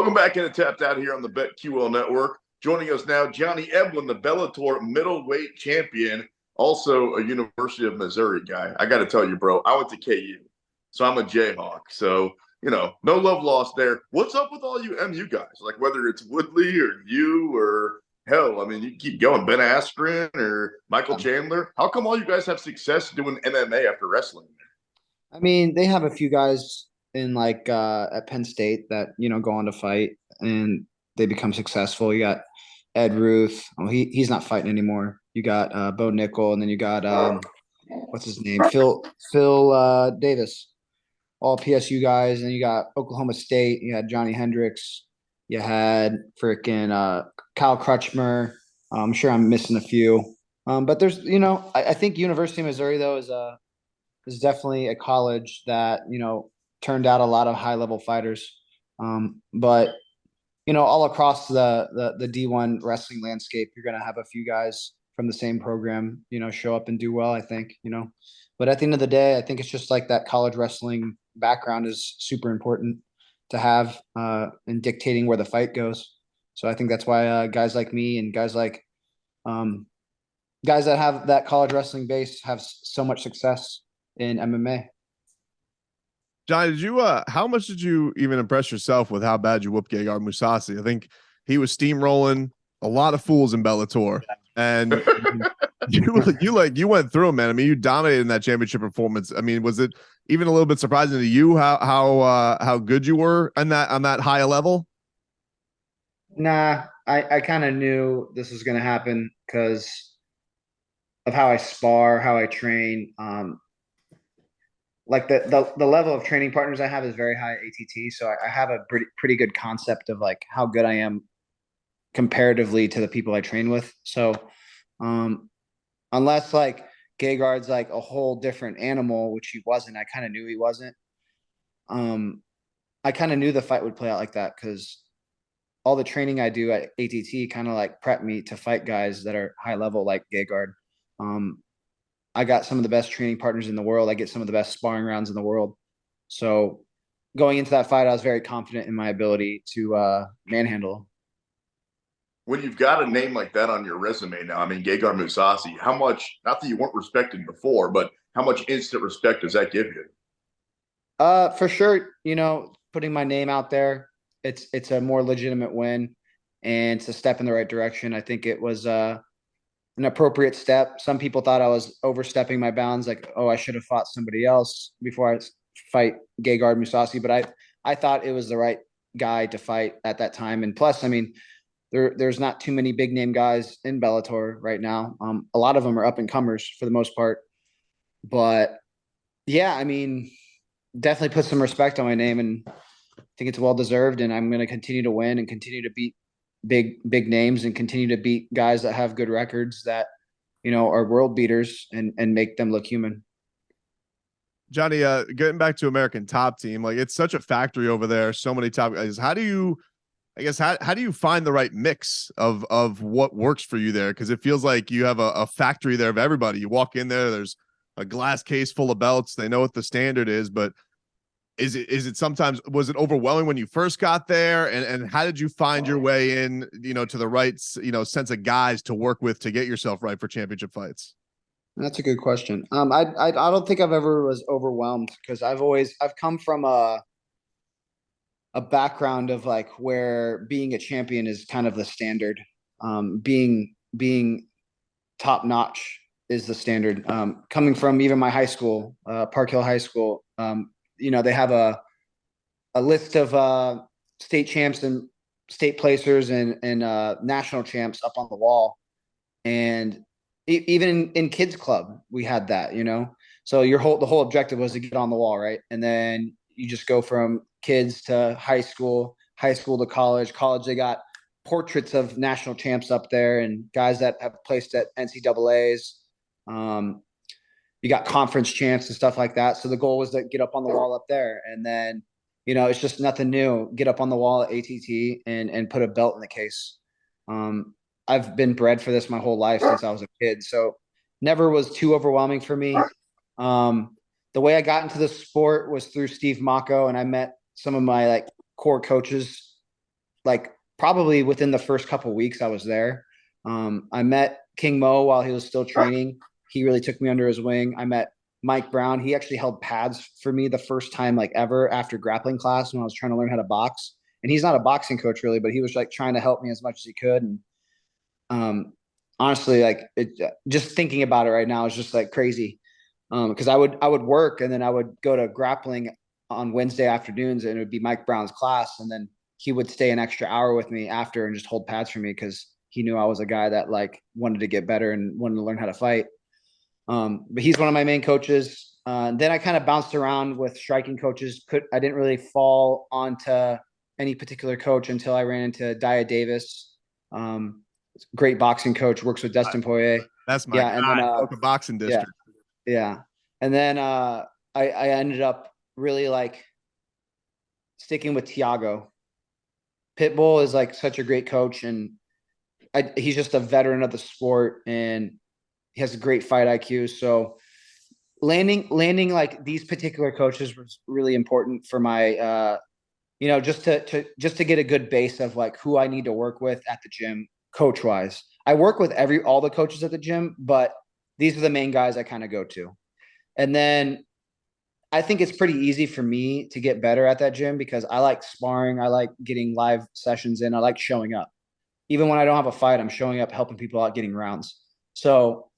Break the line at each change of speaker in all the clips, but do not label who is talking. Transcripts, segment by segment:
Welcome back into Tapped Out here on the BetQL Network. Joining us now, Johnny Eblen, the Bellator middleweight champion, also a University of Missouri guy. I got to tell you, bro, I went to KU, so I'm a Jayhawk. So, no love lost there. What's up with all you MU guys? Like whether it's Woodley or you or hell, I mean, you keep going, Ben Askren or Michael Chandler. How come all you guys have success doing MMA after wrestling?
I mean, they have a few guys in at Penn State that go on to fight and they become successful. You got Ed Ruth. Oh, he's not fighting anymore. You got Bo Nickel, and then you got what's his name? Phil Davis. All PSU guys, and you got Oklahoma State. You had Johnny Hendricks. You had freaking Kyle Crutchmer. I'm sure I'm missing a few. But there's, I think University of Missouri though is definitely a college that turned out a lot of high level fighters. But all across the D1 wrestling landscape, you're going to have a few guys from the same program, show up and do well, I think, But at the end of the day, I think it's just like that college wrestling background is super important to have in dictating where the fight goes. So I think that's why guys like me and guys that have that college wrestling base have so much success in MMA.
John, how much did you even impress yourself with how bad you whooped Gegard Mousasi? I think he was steamrolling a lot of fools in Bellator, and you went through him, man. I mean, you dominated in that championship performance. I mean, was it even a little bit surprising to you how good you were on that high level?
Nah, I kind of knew this was going to happen because of how I spar, how I train. Like the level of training partners I have is very high at ATT, so I have a pretty good concept of like how good I am comparatively to the people I train with. So unless like Gegard's like a whole different animal, which he wasn't, I kind of knew he wasn't. I kind of knew the fight would play out like that because all the training I do at ATT kind of like prep me to fight guys that are high level like Gegard. I got some of the best training partners in the world. I get some of the best sparring rounds in the world. So going into that fight, I was very confident in my ability to manhandle.
When you've got a name like that on your resume now, I mean, Gegard Mousasi, how much, not that you weren't respected before, but how much instant respect does that give you?
For sure, putting my name out there, it's a more legitimate win and it's a step in the right direction. I think it was an appropriate step. Some people thought I was overstepping my bounds, like, oh, I should have fought somebody else before I fight Gegard Mousasi, but I thought it was the right guy to fight at that time. And plus, I mean, there's not too many big name guys in Bellator right now. A lot of them are up and comers for the most part. But yeah, I mean, definitely put some respect on my name, and I think it's well deserved. And I'm going to continue to win and continue to beat big names and continue to beat guys that have good records that are world beaters and make them look human.
Johnny, getting back to American Top Team, like it's such a factory over there, so many top guys. How do you find the right mix of what works for you there? Because it feels like you have a factory there of everybody. You walk in there, there's a glass case full of belts. They know what the standard is, but is it sometimes, was it overwhelming when you first got there? And how did you find your way in, to the right, sense of guys to work with to get yourself right for championship fights?
That's a good question. I don't think I've ever was overwhelmed because I've come from a background of like where being a champion is kind of the standard. Being top notch is the standard. Coming from even my high school, Park Hill High School, they have a list of state champs and state placers and national champs up on the wall. And even in kids club, we had that, so the whole objective was to get on the wall. Right. And then you just go from kids to high school to college. They got portraits of national champs up there and guys that have placed at NCAAs. You got conference champs and stuff like that. So the goal was to get up on the wall up there. And then, it's just nothing new. Get up on the wall at ATT and put a belt in the case. I've been bred for this my whole life since I was a kid. So never was too overwhelming for me. The way I got into the sport was through Steve Mocco, and I met some of my like core coaches like probably within the first couple of weeks I was there. I met King Mo while he was still training. He really took me under his wing. I met Mike Brown. He actually held pads for me the first time like ever after grappling class when I was trying to learn how to box. And he's not a boxing coach really, but he was like trying to help me as much as he could. And honestly, like just thinking about it right now is just like crazy. Because I would work and then I would go to grappling on Wednesday afternoons and it would be Mike Brown's class, and then he would stay an extra hour with me after and just hold pads for me because he knew I was a guy that like wanted to get better and wanted to learn how to fight. But he's one of my main coaches. Then I kind of bounced around with striking coaches. I didn't really fall onto any particular coach until I ran into Dia Davis. Great boxing coach, works with Dustin Poirier.
That's my guy. And then, boxing district.
Yeah. And then I ended up really like sticking with Tiago. Pitbull is like such a great coach, and he's just a veteran of the sport, and he has a great fight IQ. So landing like these particular coaches was really important for my just to get a good base of like who I need to work with at the gym coach wise. I work with all the coaches at the gym, but these are the main guys I kind of go to. And then I think it's pretty easy for me to get better at that gym because I like sparring. I like getting live sessions in. I like showing up. Even when I don't have a fight, I'm showing up, helping people out, getting rounds. So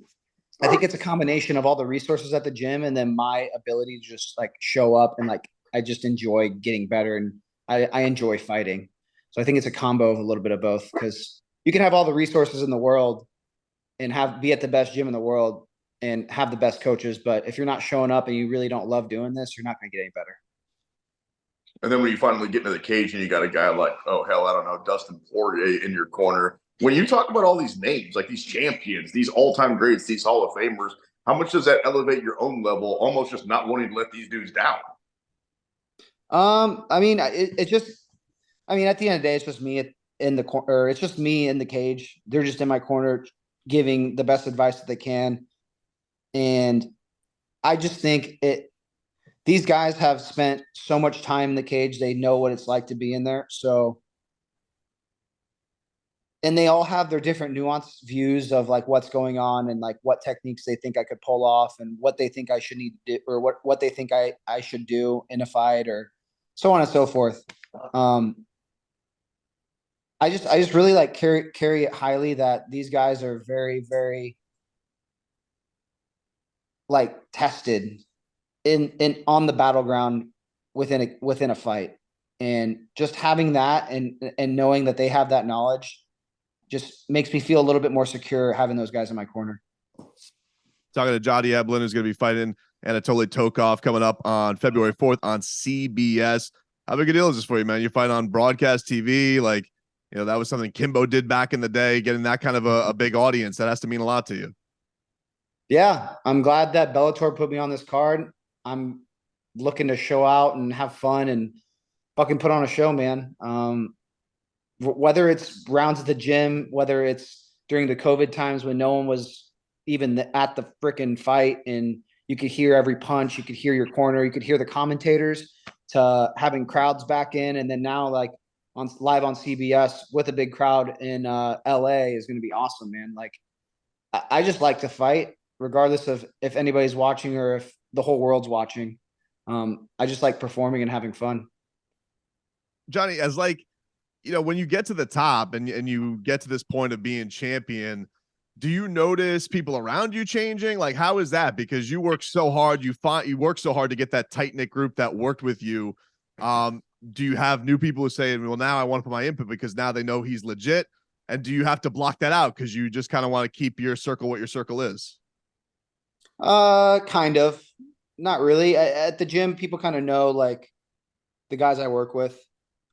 I think it's a combination of all the resources at the gym and then my ability to just like show up and like I just enjoy getting better and I enjoy fighting. So I think it's a combo of a little bit of both because you can have all the resources in the world and be at the best gym in the world and have the best coaches. But if you're not showing up and you really don't love doing this, you're not going to get any better.
And then when you finally get into the cage and you got a guy like, oh, hell, I don't know, Dustin Poirier in your corner. When you talk about all these names, like these champions, these all-time greats, these Hall of Famers, how much does that elevate your own level, almost just not wanting to let these dudes down?
I mean, at the end of the day, it's just me in the corner. It's just me in the cage. They're just in my corner giving the best advice that they can. And I just think these guys have spent so much time in the cage. They know what it's like to be in there. So, and they all have their different nuanced views of like what's going on and like what techniques they think I could pull off and what they think I should need to do or what they think I should do in a fight or so on and so forth. I just really like carry it highly that these guys are very, very like tested in on the battleground within a fight. And just having that and knowing that they have that knowledge just makes me feel a little bit more secure having those guys in my corner.
Talking to Johnny Eblen, who's going to be fighting Anatoly Tokov coming up on February 4th on CBS. How big a deal is this for you, man? You fight on broadcast TV, like, you know, that was something Kimbo did back in the day, getting that kind of a big audience. That has to mean a lot to you. Yeah,
I'm glad that Bellator put me on this card. I'm looking to show out and have fun and fucking put on a show, man. Whether it's rounds at the gym, whether it's during the COVID times when no one was even at the freaking fight and you could hear every punch, you could hear your corner, you could hear the commentators, to having crowds back in. And then now like live on CBS with a big crowd in LA is going to be awesome, man. Like I just like to fight regardless of if anybody's watching or if the whole world's watching. I just like performing and having fun.
Johnny, as like, you know, when you get to the top and you get to this point of being champion, do you notice people around you changing? Like, how is that? Because you work so hard, you work so hard to get that tight knit group that worked with you. Do you have new people who say, well, now I want to put my input because now they know he's legit? And do you have to block that out because you just kind of want to keep your circle what your circle is?
Kind of. Not really. At the gym, people kind of know like the guys I work with.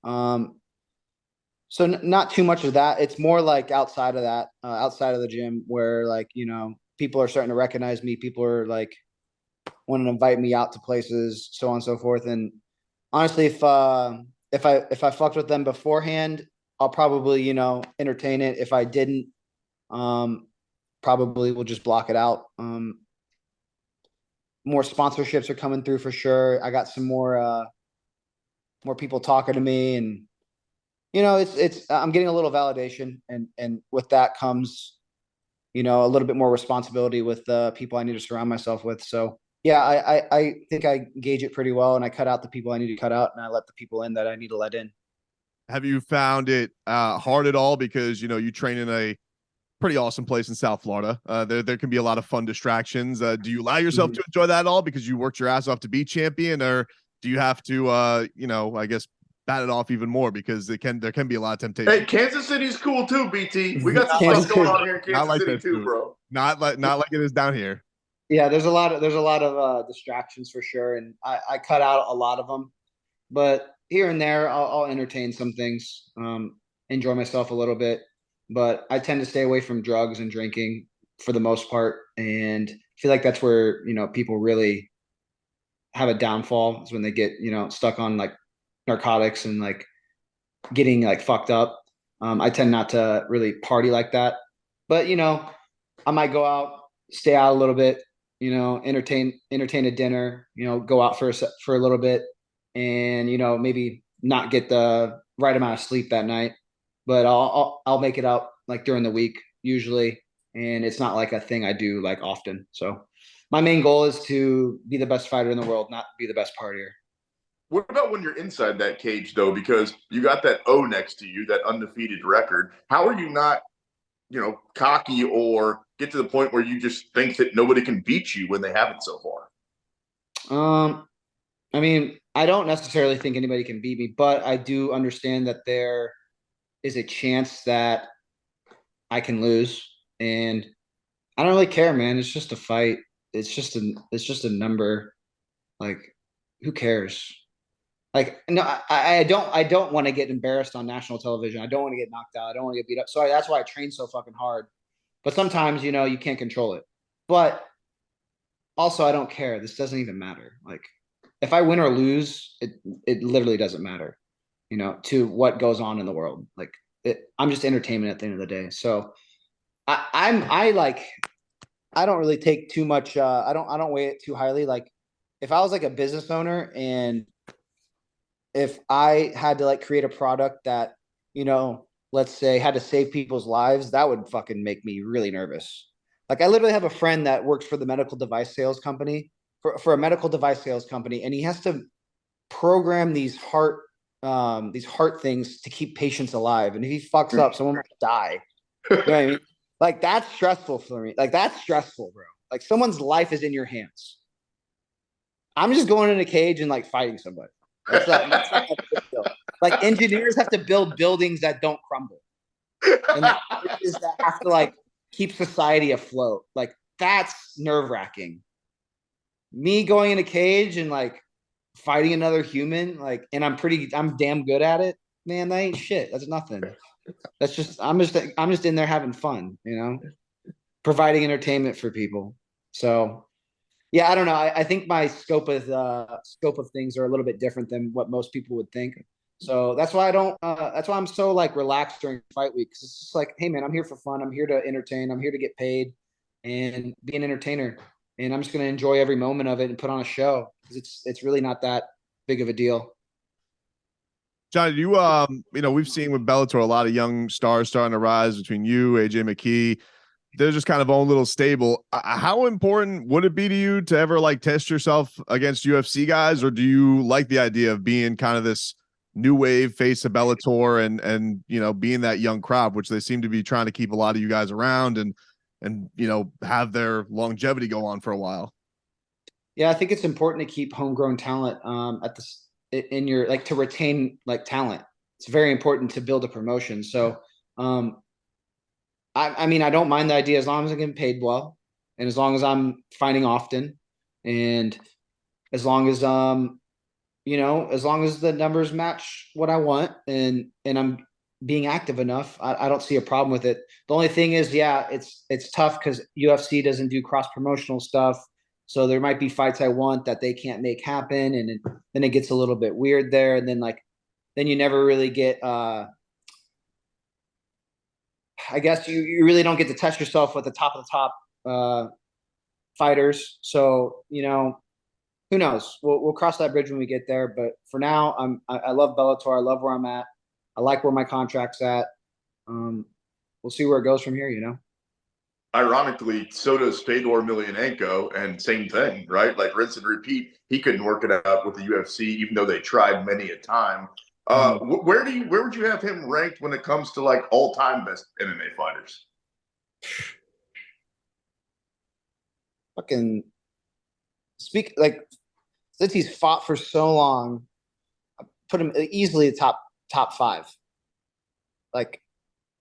So not too much of that. It's more like outside of that, outside of the gym where like, you know, people are starting to recognize me. People are like wanting to invite me out to places, so on and so forth. And honestly, if I fucked with them beforehand, I'll probably, you know, entertain it. If I didn't, probably we'll just block it out. More sponsorships are coming through for sure. I got some more people talking to me, and it's I'm getting a little validation, and with that comes, a little bit more responsibility with the people I need to surround myself with. So yeah, I think I gauge it pretty well, and I cut out the people I need to cut out, and I let the people in that I need to let in.
Have you found it hard at all? Because you train in a pretty awesome place in South Florida. There can be a lot of fun distractions. Do you allow yourself to enjoy that at all because you worked your ass off to be champion, or do you have to I guess bat it off even more because there can be a lot of temptation?
Hey, Kansas City's cool too, BT. We got some
Kansas
stuff going
City.
on here in
Not
Kansas
like
City
this,
too,
dude.
bro.
Not like it is down here.
Yeah, there's a lot of distractions for sure, and I cut out a lot of them, but here and there I'll entertain some things, enjoy myself a little bit, but I tend to stay away from drugs and drinking for the most part, and I feel like that's where people really have a downfall is when they get stuck on like narcotics and like getting like fucked up. I tend not to really party like that, but I might go out, stay out a little bit, entertain a dinner, go out for a little bit, and maybe not get the right amount of sleep that night, but I'll make it up like during the week usually, and it's not like a thing I do like often. So my main goal is to be the best fighter in the world, not be the best partier.
What about when you're inside that cage, though? Because you got that O next to you, that undefeated record. How are you not, cocky or get to the point where you just think that nobody can beat you when they haven't so far?
I mean, I don't necessarily think anybody can beat me, but I do understand that there is a chance that I can lose, and I don't really care, man. It's just a fight. It's just a number. Like, who cares? Like, no, I don't want to get embarrassed on national television. I don't want to get knocked out. I don't want to get beat up. So that's why I train so fucking hard. But sometimes, you can't control it. But also, I don't care. This doesn't even matter. Like, if I win or lose, it literally doesn't matter, to what goes on in the world. Like, I'm just entertainment at the end of the day. So I don't really take too much. I don't weigh it too highly. Like, if I was like a business owner, and if I had to like create a product that, let's say had to save people's lives, that would fucking make me really nervous. Like, I literally have a friend that works for the medical device sales company, for a medical device sales company, and he has to program these heart things to keep patients alive. And if he fucks up, someone might die. You know what I mean? Like, that's stressful for me. Like, that's stressful, bro. Like, someone's life is in your hands. I'm just going in a cage and like fighting somebody. That's not a big deal. Like, engineers have to build buildings that don't crumble, and the is that have to like keep society afloat. Like, that's nerve wracking. Me going in a cage and like fighting another human, like, and I'm damn good at it, man. That ain't shit. That's nothing. I'm just in there having fun, providing entertainment for people. So yeah, I don't know. I think my scope of things are a little bit different than what most people would think. So that's why I don't. That's why I'm so like relaxed during fight week. 'Cause it's just like, hey man, I'm here for fun. I'm here to entertain. I'm here to get paid and be an entertainer. And I'm just gonna enjoy every moment of it and put on a show because it's really not that big of a deal.
Johnny, we've seen with Bellator a lot of young stars starting to rise between you, AJ McKee. They're just kind of own little stable. How important would it be to you to ever like test yourself against UFC guys, or do you like the idea of being kind of this new wave face of Bellator and being that young crowd, which they seem to be trying to keep a lot of you guys around and have their longevity go on for a while?
Yeah, I think it's important to keep homegrown talent at the in your like to retain like talent. It's very important to build a promotion. So um, I mean, I don't mind the idea as long as I'm getting paid well, and as long as I'm fighting often, and as long as as long as the numbers match what I want, and I'm being active enough, I don't see a problem with it. The only thing is, yeah, it's tough because UFC doesn't do cross promotional stuff, so there might be fights I want that they can't make happen, and then it gets a little bit weird there, and then you never really get I guess you really don't get to test yourself with the top of the top fighters. So who knows? We'll cross that bridge when we get there. But for now, I love Bellator. I love where I'm at. I like where my contract's at. We'll see where it goes from here, you know?
Ironically, so does Fedor Emelianenko, and same thing, right? Like rinse and repeat. He couldn't work it out with the UFC, even though they tried many a time. Where would you have him ranked when it comes to like all time best MMA fighters?
Fucking speak like since he's fought for so long, I put him easily top 5. Like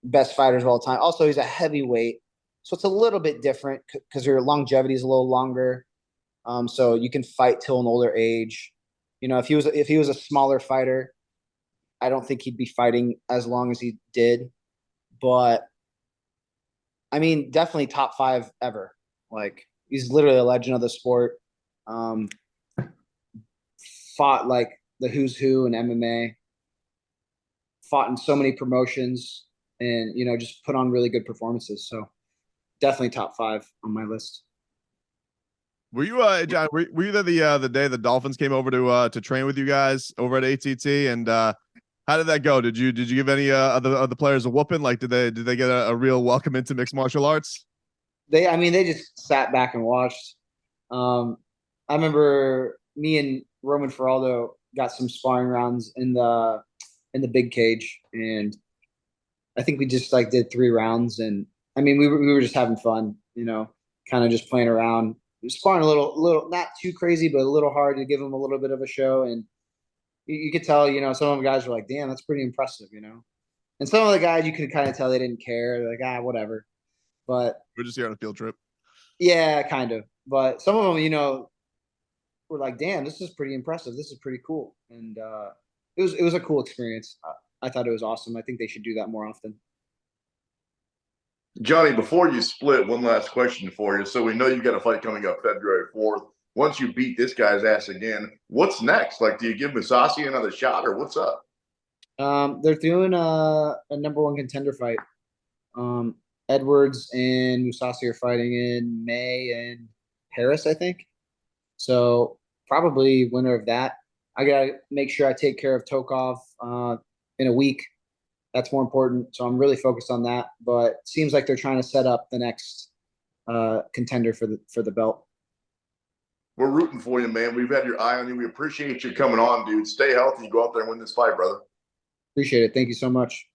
best fighters of all time. Also, he's a heavyweight, so it's a little bit different because your longevity is a little longer. So you can fight till an older age. You know, if he was a smaller fighter, I don't think he'd be fighting as long as he did. But I mean, definitely top 5 ever. Like he's literally a legend of the sport. Fought like the who's who in MMA. Fought in so many promotions, and you know, just put on really good performances. So definitely top 5 on my list.
Were you, John? Were you there the day the Dolphins came over to train with you guys over at ATT? And how did that go? Did you give any other players a whooping? Like, did they get a real welcome into mixed martial arts?
They just sat back and watched. I remember me and Roman Feraldo got some sparring rounds in the big cage, and I think we just like did 3 rounds, and I mean we were just having fun, you know, kind of just playing around, sparring a little not too crazy, but a little hard to give them a little bit of a show, and you could tell, you know, some of the guys were like, "Damn, that's pretty impressive," you know, and some of the guys you could kind of tell they didn't care, they're like whatever, but
We're just here on a field trip.
yeah, kind of, but some of them, you know, were like, "Damn, this is pretty impressive. This is pretty cool," and it was a cool experience. I thought it was awesome. I think they should do that more often.
Johnny, before you split, one last question for you. So we know you got a fight coming up February 4th. Once you beat this guy's ass again, what's next? Like, do you give Masasi another shot, or what's up?
They're doing a number 1 contender fight. Edwards and Musasi are fighting in May in Paris, I think. So probably winner of that. I gotta make sure I take care of Tokov in a week. That's more important. So I'm really focused on that. But it seems like they're trying to set up the next contender for the belt.
We're rooting for you, man. We've had your eye on you. We appreciate you coming on, dude. Stay healthy. Go out there and win this fight, brother.
Appreciate it. Thank you so much.